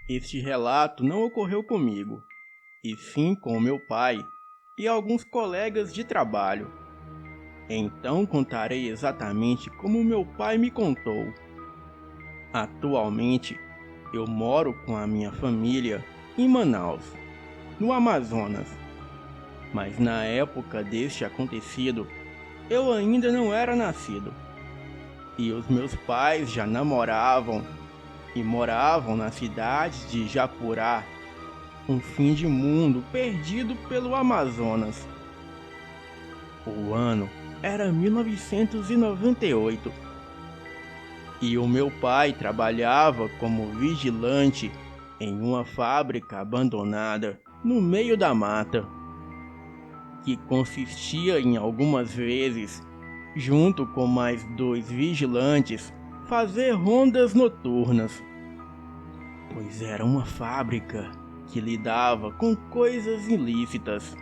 Este relato não ocorreu comigo, e sim com meu pai e alguns colegas de trabalho. Então contarei exatamente como meu pai me contou. Atualmente, eu moro com a minha família em Manaus, no Amazonas. Mas na época deste acontecido, eu ainda não era nascido. E os meus pais já namoravam e moravam na cidade de Japurá, um fim de mundo perdido pelo Amazonas. O ano era 1998 e o meu pai trabalhava como vigilante em uma fábrica abandonada no meio da mata, que consistia em algumas vezes, junto com mais 2 vigilantes, fazer rondas noturnas, pois era uma fábrica que lidava com coisas ilícitas.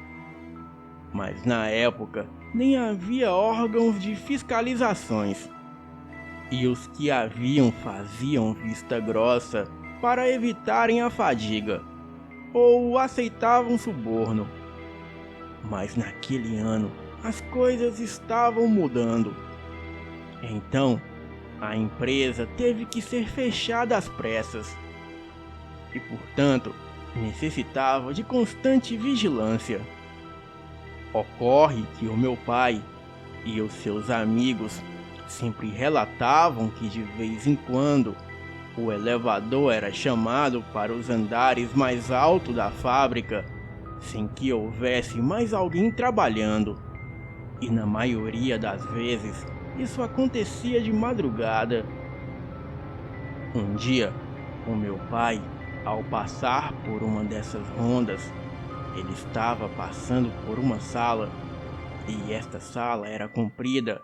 Mas na época nem havia órgãos de fiscalizações, e os que haviam faziam vista grossa para evitarem a fadiga, ou aceitavam suborno. Mas naquele ano as coisas estavam mudando. Então a empresa teve que ser fechada às pressas e, portanto, necessitava de constante vigilância. Ocorre que o meu pai e os seus amigos sempre relatavam que de vez em quando o elevador era chamado para os andares mais altos da fábrica sem que houvesse mais alguém trabalhando. E na maioria das vezes isso acontecia de madrugada. Um dia, o meu pai, ao passar por uma dessas rondas, ele estava passando por uma sala, e esta sala era comprida,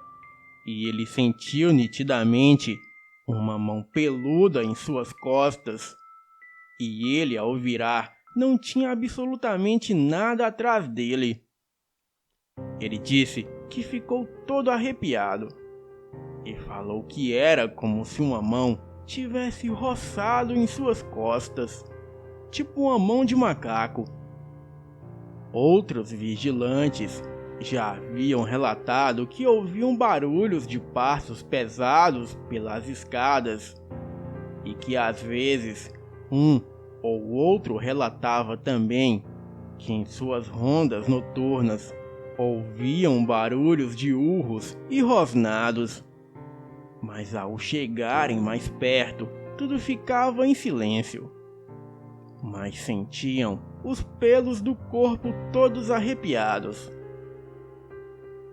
e ele sentiu nitidamente uma mão peluda em suas costas, e ele, ao virar, não tinha absolutamente nada atrás dele. Ele disse que ficou todo arrepiado, e falou que era como se uma mão tivesse roçado em suas costas, tipo uma mão de macaco. Outros vigilantes já haviam relatado que ouviam barulhos de passos pesados pelas escadas e que às vezes um ou outro relatava também que em suas rondas noturnas ouviam barulhos de urros e rosnados. Mas ao chegarem mais perto, tudo ficava em silêncio. Mas sentiam os pelos do corpo todos arrepiados.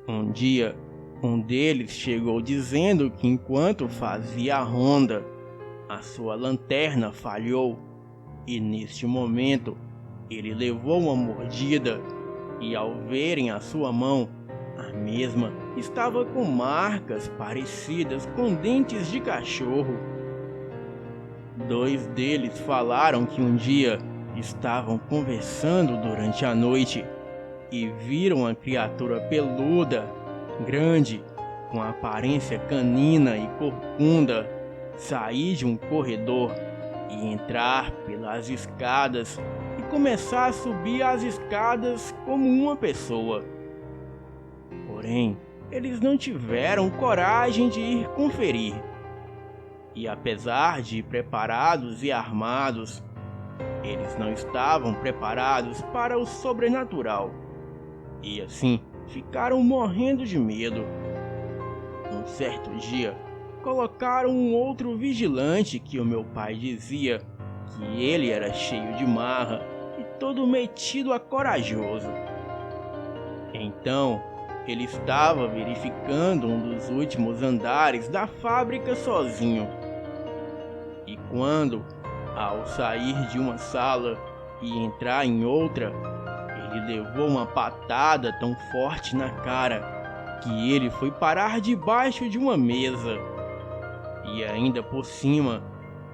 Um dia, um deles chegou dizendo que enquanto fazia a ronda, a sua lanterna falhou e neste momento ele levou uma mordida e ao verem a sua mão, a mesma estava com marcas parecidas com dentes de cachorro. 2 deles falaram que um dia estavam conversando durante a noite e viram a criatura peluda, grande, com aparência canina e corcunda, sair de um corredor e entrar pelas escadas e começar a subir as escadas como uma pessoa. Porém, eles não tiveram coragem de ir conferir. E apesar de preparados e armados, eles não estavam preparados para o sobrenatural. E assim, ficaram morrendo de medo. Um certo dia, colocaram um outro vigilante que o meu pai dizia que ele era cheio de marra e todo metido a corajoso. Então, ele estava verificando um dos últimos andares da fábrica sozinho. E quando, ao sair de uma sala e entrar em outra, ele levou uma patada tão forte na cara que ele foi parar debaixo de uma mesa. E ainda por cima,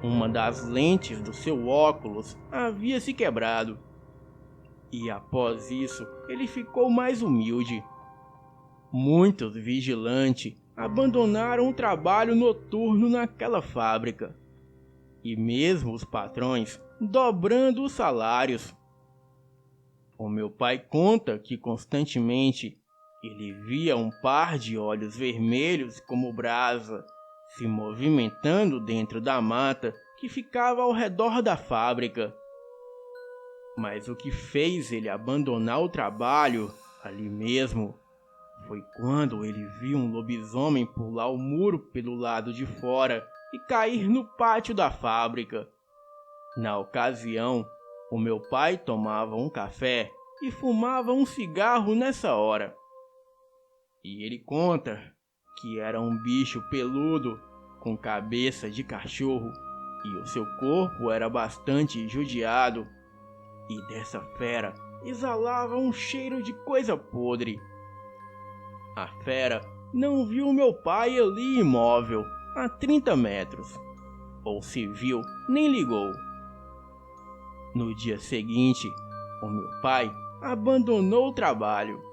uma das lentes do seu óculos havia se quebrado. E após isso, ele ficou mais humilde. Muitos vigilantes abandonaram o trabalho noturno naquela fábrica. E mesmo os patrões dobrando os salários. O meu pai conta que constantemente ele via um par de olhos vermelhos como brasa se movimentando dentro da mata que ficava ao redor da fábrica. Mas o que fez ele abandonar o trabalho ali mesmo foi quando ele viu um lobisomem pular o muro pelo lado de fora e cair no pátio da fábrica. Na ocasião, o meu pai tomava um café e fumava um cigarro nessa hora. E ele conta que era um bicho peludo com cabeça de cachorro e o seu corpo era bastante judiado. E dessa fera exalava um cheiro de coisa podre. A fera não viu meu pai ali imóvel a 30 metros. Ou se viu, nem ligou. No dia seguinte, o meu pai abandonou o trabalho.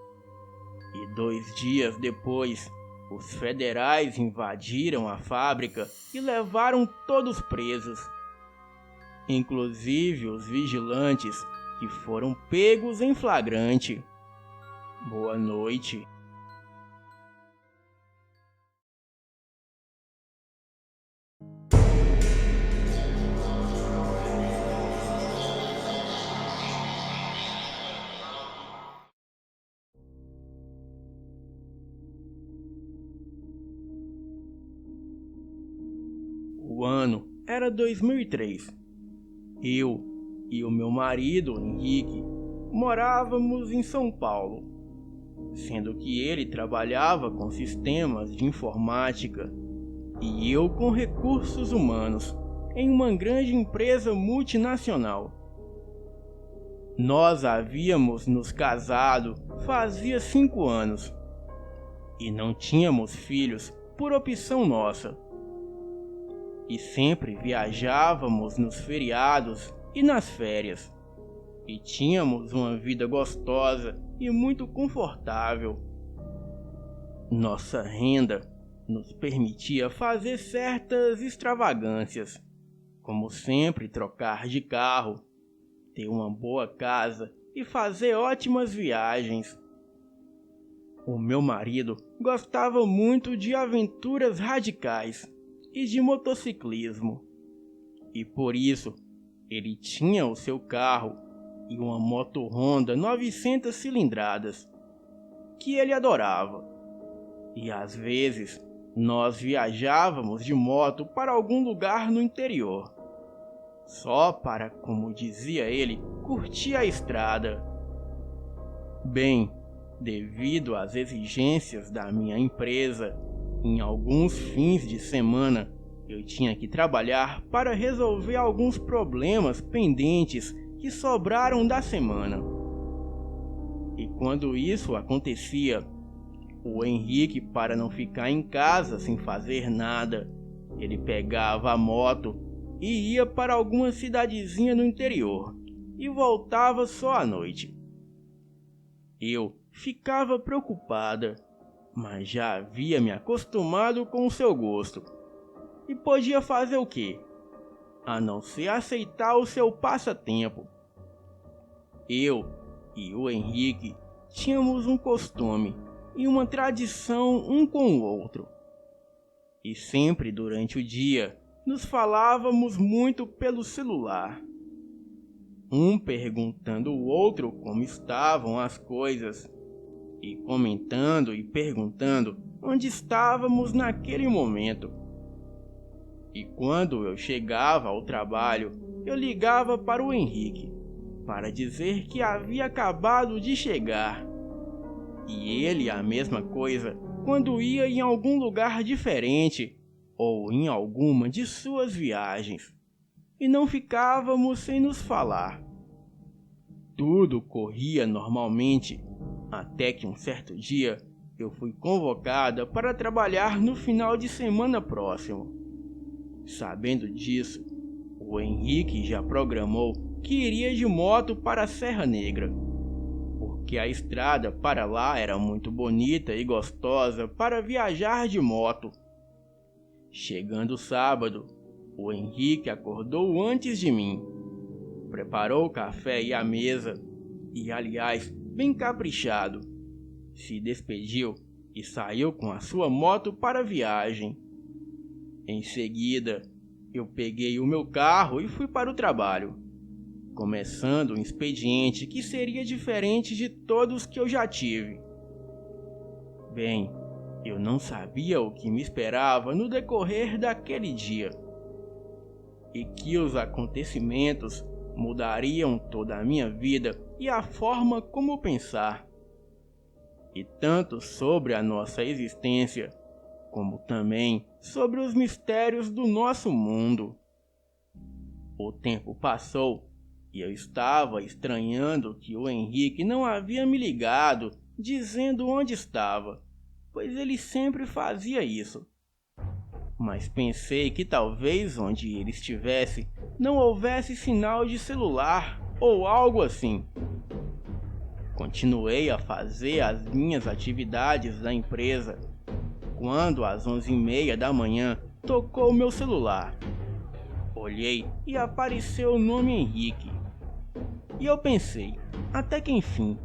E 2 dias depois, os federais invadiram a fábrica e levaram todos presos. Inclusive os vigilantes que foram pegos em flagrante. Boa noite. O ano era 2003. Eu e o meu marido, Henrique, morávamos em São Paulo, sendo que ele trabalhava com sistemas de informática e eu com recursos humanos em uma grande empresa multinacional. Nós havíamos nos casado fazia 5 anos e não tínhamos filhos por opção nossa. E sempre viajávamos nos feriados e nas férias. E tínhamos uma vida gostosa e muito confortável. Nossa renda nos permitia fazer certas extravagâncias, como sempre trocar de carro, ter uma boa casa e fazer ótimas viagens. O meu marido gostava muito de aventuras radicais e de motociclismo, e por isso ele tinha o seu carro e uma moto Honda 900 cilindradas, que ele adorava. E às vezes nós viajávamos de moto para algum lugar no interior, só para, como dizia ele, curtir a estrada. Bem, devido às exigências da minha empresa, em alguns fins de semana, eu tinha que trabalhar para resolver alguns problemas pendentes que sobraram da semana. E quando isso acontecia, o Henrique, para não ficar em casa sem fazer nada, ele pegava a moto e ia para alguma cidadezinha no interior e voltava só à noite. Eu ficava preocupada, mas já havia me acostumado com o seu gosto. E podia fazer o quê? A não ser aceitar o seu passatempo. Eu e o Henrique tínhamos um costume e uma tradição um com o outro. E sempre durante o dia nos falávamos muito pelo celular. Um perguntando ao outro como estavam as coisas, e comentando e perguntando onde estávamos naquele momento. E quando eu chegava ao trabalho, eu ligava para o Henrique, para dizer que havia acabado de chegar. E ele a mesma coisa quando ia em algum lugar diferente, ou em alguma de suas viagens. E não ficávamos sem nos falar. Tudo corria normalmente, até que um certo dia eu fui convocada para trabalhar no final de semana próximo. Sabendo disso, o Henrique já programou que iria de moto para a Serra Negra, porque a estrada para lá era muito bonita e gostosa para viajar de moto. Chegando sábado, o Henrique acordou antes de mim Preparou o café e a mesa, e aliás, bem caprichado. Se despediu e saiu com a sua moto para a viagem. Em seguida, eu peguei o meu carro e fui para o trabalho, começando um expediente que seria diferente de todos que eu já tive. Bem, eu não sabia o que me esperava no decorrer daquele dia, e que os acontecimentos mudariam toda a minha vida e a forma como pensar, e tanto sobre a nossa existência, como também sobre os mistérios do nosso mundo. O tempo passou e eu estava estranhando que o Henrique não havia me ligado dizendo onde estava, pois ele sempre fazia isso. Mas pensei que talvez onde ele estivesse não houvesse sinal de celular ou algo assim. Continuei a fazer as minhas atividades da empresa, quando às 11h30 da manhã tocou meu celular. Olhei e apareceu o nome Henrique. E eu pensei, até que enfim.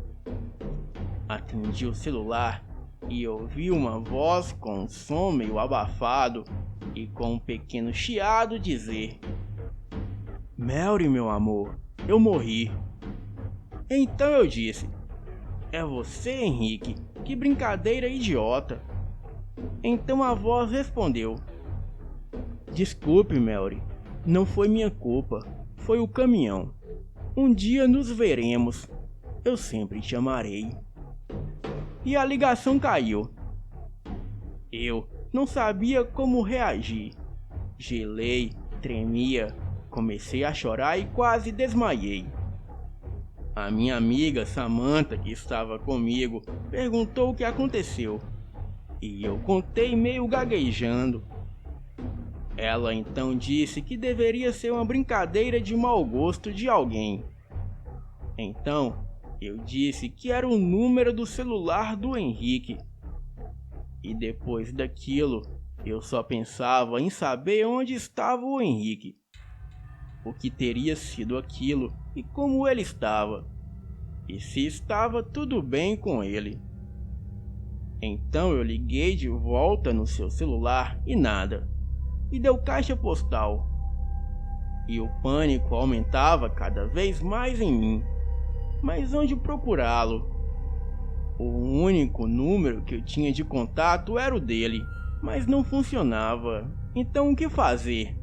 Atendi o celular e ouvi uma voz com um som meio abafado e com um pequeno chiado dizer: "Melry, meu amor, eu morri." Então eu disse: "É você, Henrique? Que brincadeira idiota." Então a voz respondeu: "Desculpe, Melry, não foi minha culpa, foi o caminhão. Um dia nos veremos, eu sempre te amarei." E a ligação caiu. Eu não sabia como reagir. Gelei, tremia, comecei a chorar e quase desmaiei. A minha amiga Samantha, que estava comigo, perguntou o que aconteceu, e eu contei meio gaguejando. Ela então disse que deveria ser uma brincadeira de mau gosto de alguém. Então, eu disse que era o número do celular do Henrique. E depois daquilo, eu só pensava em saber onde estava o Henrique, o que teria sido aquilo e como ele estava, e se estava tudo bem com ele. Então eu liguei de volta no seu celular e nada, e deu caixa postal. E o pânico aumentava cada vez mais em mim. Mas onde procurá-lo? O único número que eu tinha de contato era o dele, mas não funcionava. Então o que fazer?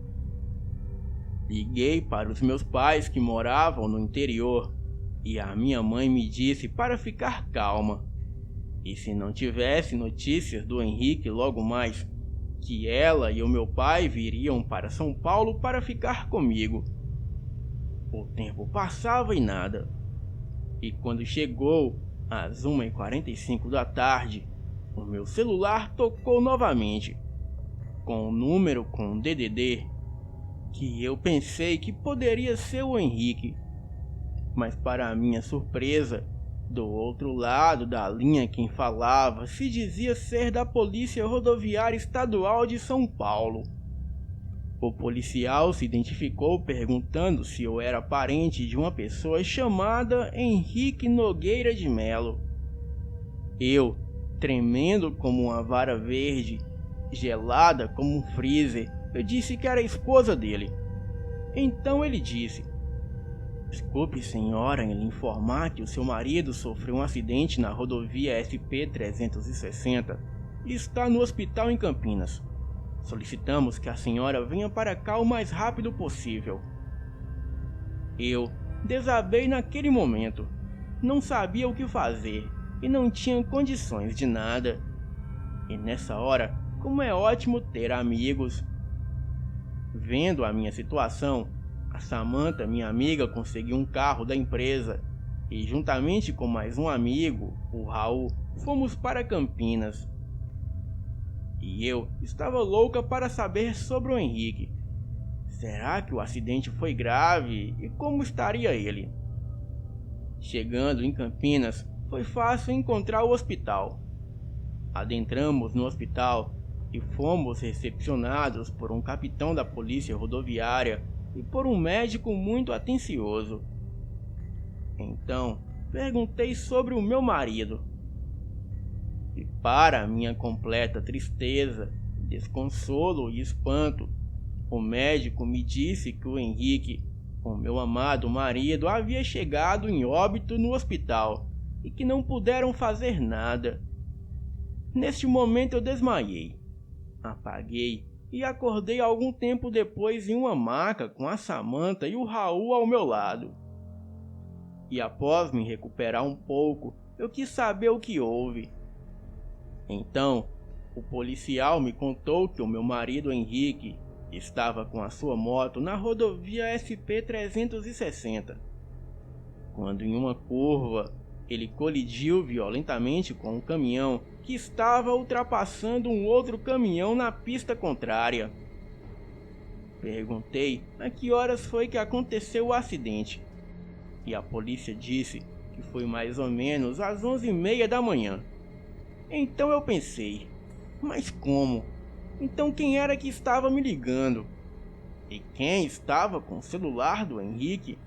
Liguei para os meus pais que moravam no interior, e a minha mãe me disse para ficar calma, e se não tivesse notícias do Henrique logo mais, que ela e o meu pai viriam para São Paulo para ficar comigo. O tempo passava e nada. E quando chegou às 1h45 da tarde, o meu celular tocou novamente, com um número com DDD, que eu pensei que poderia ser o Henrique. Mas para minha surpresa, do outro lado da linha quem falava se dizia ser da Polícia Rodoviária Estadual de São Paulo. O policial se identificou perguntando se eu era parente de uma pessoa chamada Henrique Nogueira de Melo. Eu, tremendo como uma vara verde, gelada como um freezer, eu disse que era a esposa dele. Então ele disse: "Desculpe, senhora, em lhe informar que o seu marido sofreu um acidente na rodovia SP-360 e está no hospital em Campinas. Solicitamos que a senhora venha para cá o mais rápido possível." Eu desabei naquele momento. Não sabia o que fazer e não tinha condições de nada. E nessa hora, como é ótimo ter amigos. Vendo a minha situação, a Samantha, minha amiga, conseguiu um carro da empresa e, juntamente com mais um amigo, o Raul, fomos para Campinas. E eu estava louca para saber sobre o Henrique. Será que o acidente foi grave e como estaria ele? Chegando em Campinas, foi fácil encontrar o hospital. Adentramos no hospital e fomos recepcionados por um capitão da polícia rodoviária e por um médico muito atencioso. Então, perguntei sobre o meu marido. E para minha completa tristeza, desconsolo e espanto, o médico me disse que o Henrique, o meu amado marido, havia chegado em óbito no hospital e que não puderam fazer nada. Neste momento eu desmaiei, apaguei e acordei algum tempo depois em uma maca com a Samantha e o Raul ao meu lado. E após me recuperar um pouco, eu quis saber o que houve. Então, o policial me contou que o meu marido Henrique estava com a sua moto na rodovia SP-360, quando em uma curva ele colidiu violentamente com um caminhão que estava ultrapassando um outro caminhão na pista contrária. Perguntei a que horas foi que aconteceu o acidente, e a polícia disse que foi mais ou menos às 11h30 da manhã. Então eu pensei, mas como? Então quem era que estava me ligando? E quem estava com o celular do Henrique?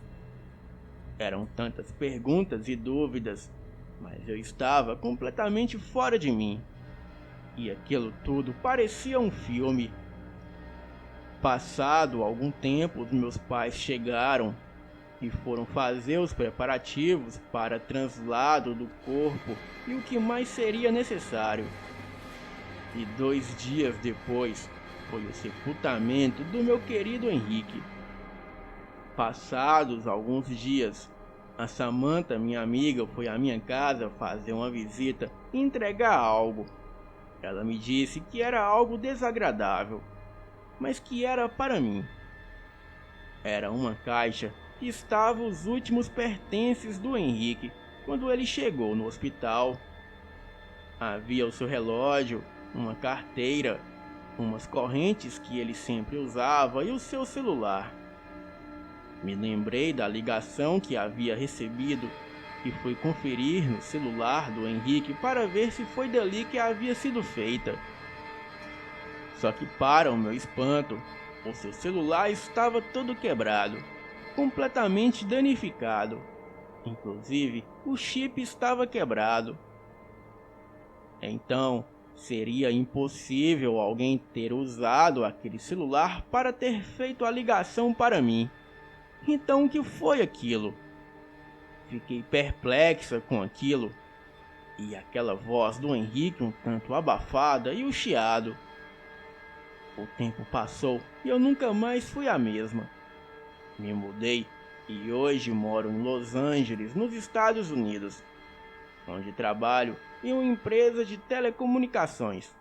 Eram tantas perguntas e dúvidas, mas eu estava completamente fora de mim. E aquilo tudo parecia um filme. Passado algum tempo, os meus pais chegaram e foram fazer os preparativos para translado do corpo e o que mais seria necessário. E 2 dias depois, foi o sepultamento do meu querido Henrique. Passados alguns dias, a Samantha, minha amiga, foi à minha casa fazer uma visita e entregar algo. Ela me disse que era algo desagradável, mas que era para mim. Era uma caixa que estava os últimos pertences do Henrique quando ele chegou no hospital. Havia o seu relógio, uma carteira, umas correntes que ele sempre usava e o seu celular. Me lembrei da ligação que havia recebido e fui conferir no celular do Henrique para ver se foi dali que havia sido feita. Só que, para o meu espanto, o seu celular estava todo quebrado, completamente danificado. Inclusive, o chip estava quebrado. Então, seria impossível alguém ter usado aquele celular para ter feito a ligação para mim. Então, o que foi aquilo? Fiquei perplexa com aquilo. E aquela voz do Henrique um tanto abafada e o chiado. O tempo passou e eu nunca mais fui a mesma. Me mudei e hoje moro em Los Angeles, nos Estados Unidos, onde trabalho em uma empresa de telecomunicações.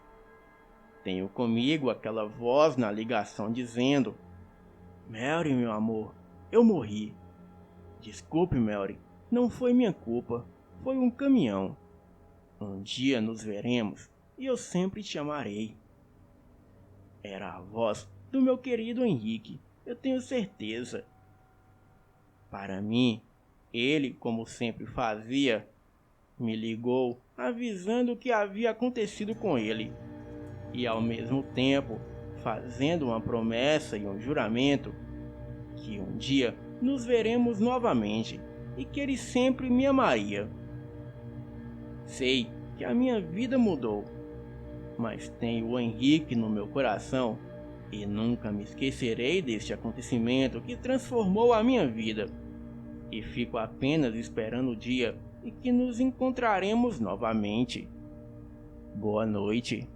Tenho comigo aquela voz na ligação dizendo: "Mary, meu amor, eu morri. Desculpe, Mary, não foi minha culpa, foi um caminhão. Um dia nos veremos e eu sempre te amarei." Era a voz do meu querido Henrique, eu tenho certeza. Para mim, ele, como sempre fazia, me ligou avisando o que havia acontecido com ele e, ao mesmo tempo, fazendo uma promessa e um juramento que um dia nos veremos novamente e que ele sempre me amaria. Sei que a minha vida mudou, mas tenho o Henrique no meu coração e nunca me esquecerei deste acontecimento que transformou a minha vida. E fico apenas esperando o dia em que nos encontraremos novamente. Boa noite.